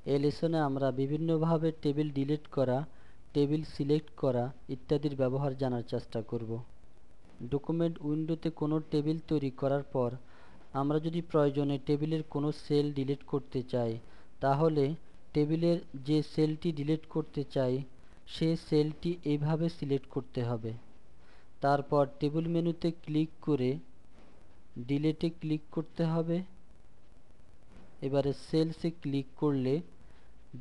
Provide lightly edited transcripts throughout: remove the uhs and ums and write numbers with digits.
এই লেসনে আমরা বিভিন্নভাবে টেবিল ডিলিট করা, টেবিল সিলেক্ট করা ইত্যাদির ব্যবহার জানার চেষ্টা করব। ডকুমেন্ট উইন্ডোতে কোনো টেবিল তৈরি করার পর আমরা যদি প্রয়োজনে টেবিলের কোনো সেল ডিলিট করতে চাই, তাহলে টেবিলের যে সেলটি ডিলিট করতে চাই সে সেলটি এইভাবে সিলেক্ট করতে হবে। তারপর টেবিল মেনুতে ক্লিক করে ডিলিটে ক্লিক করতে হবে। এবারে সেলসে ক্লিক করলে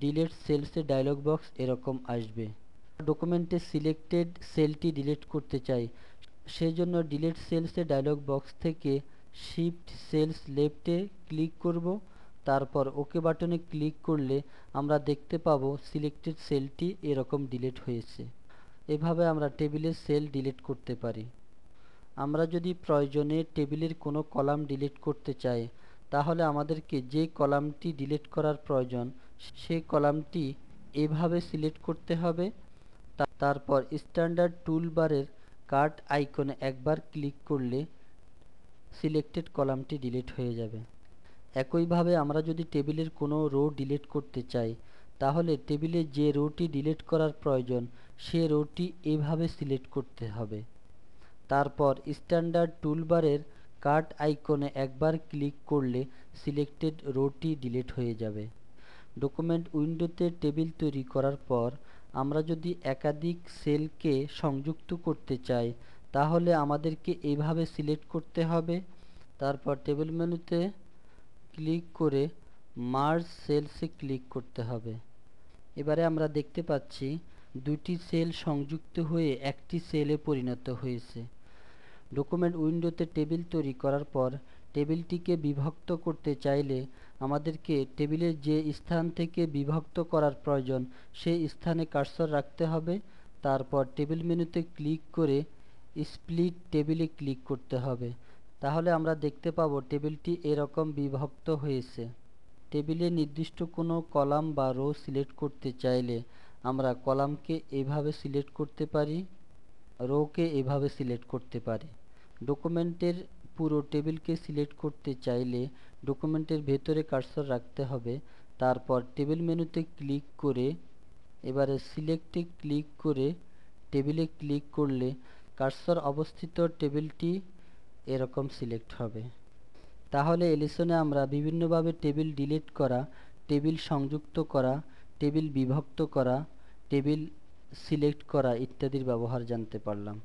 ডিলিট সেলসে ডায়লগ বক্স এরকম আসবে। ডকুমেন্টে সিলেক্টেড সেলটি ডিলিট করতে চাই, সেই জন্য ডিলিট সেলসে ডায়লগ বক্স থেকে শিফট সেলস লেফটে ক্লিক করব। তারপর ওকে বাটনে ক্লিক করলে আমরা দেখতে পাবো সিলেক্টেড সেলটি এরকম ডিলিট হয়েছে। এভাবে আমরা টেবিলের সেল ডিলিট করতে পারি। আমরা যদি প্রয়োজনে টেবিলের কোনো কলাম ডিলিট করতে চাই, তাহলে আমাদেরকে যে কলামটি ডিলিট করার প্রয়োজন সেই কলামটি এভাবে সিলেক্ট করতে হবে। তারপর স্ট্যান্ডার্ড টুলবারের কাট আইকনে একবার ক্লিক করলে সিলেক্টেড কলামটি ডিলিট হয়ে যাবে। একইভাবে আমরা যদি টেবিলের কোনো রো ডিলিট করতে চাই, তাহলে টেবিলে যে রোটি ডিলিট করার প্রয়োজন সে রোটি এভাবে সিলেক্ট করতে হবে। তারপর স্ট্যান্ডার্ড টুলবারের কাট আইকনে একবার ক্লিক করলে সিলেক্টেড রোটি ডিলিট হয়ে যাবে। ডকুমেন্ট উইন্ডোতে টেবিল তৈরি করার পর আমরা যদি একাধিক সেলকে সংযুক্ত করতে চাই, তাহলে আমাদেরকে এইভাবে সিলেক্ট করতে হবে। তারপর টেবিল মেনুতে ক্লিক করে মার্জ সেলসে ক্লিক করতে হবে। এবারে আমরা দেখতে পাচ্ছি দুটি সেল সংযুক্ত হয়ে একটি সেলে পরিণত হয়েছে। ডকুমেন্ট উইন্ডোতে টেবিল তৈরি করার পর টেবিলটিকে বিভক্ত করতে চাইলে আমাদেরকে টেবিলের যে স্থান থেকে বিভক্ত করার প্রয়োজন সেই স্থানে কার্সর রাখতে হবে। তারপর টেবিল মেনুতে ক্লিক করে স্প্লিট টেবিলে ক্লিক করতে হবে। তাহলে আমরা দেখতে পাবো টেবিলটি এরকম বিভক্ত হয়েছে। টেবিলে নির্দিষ্ট কোনো কলাম বা রো সিলেক্ট করতে চাইলে আমরা কলামকে এভাবে সিলেক্ট করতে পারি, রোকে এভাবে সিলেক্ট করতে পারি। ডকুমেন্টের পুরো টেবিলকে সিলেক্ট করতে চাইলে ডকুমেন্টের ভেতরে কার্সর রাখতে হবে। তারপর টেবিল মেনুতে ক্লিক করে এবারে সিলেক্টে ক্লিক করে টেবিলে ক্লিক করলে কার্সর অবস্থিত টেবিলটি এরকম সিলেক্ট হবে। তাহলে এই লেসনে আমরা বিভিন্নভাবে টেবিল ডিলিট করা, টেবিল সংযুক্ত করা, টেবিল বিভক্ত করা, টেবিল সিলেক্ট করা ইত্যাদির ব্যবহার জানতে পারলাম।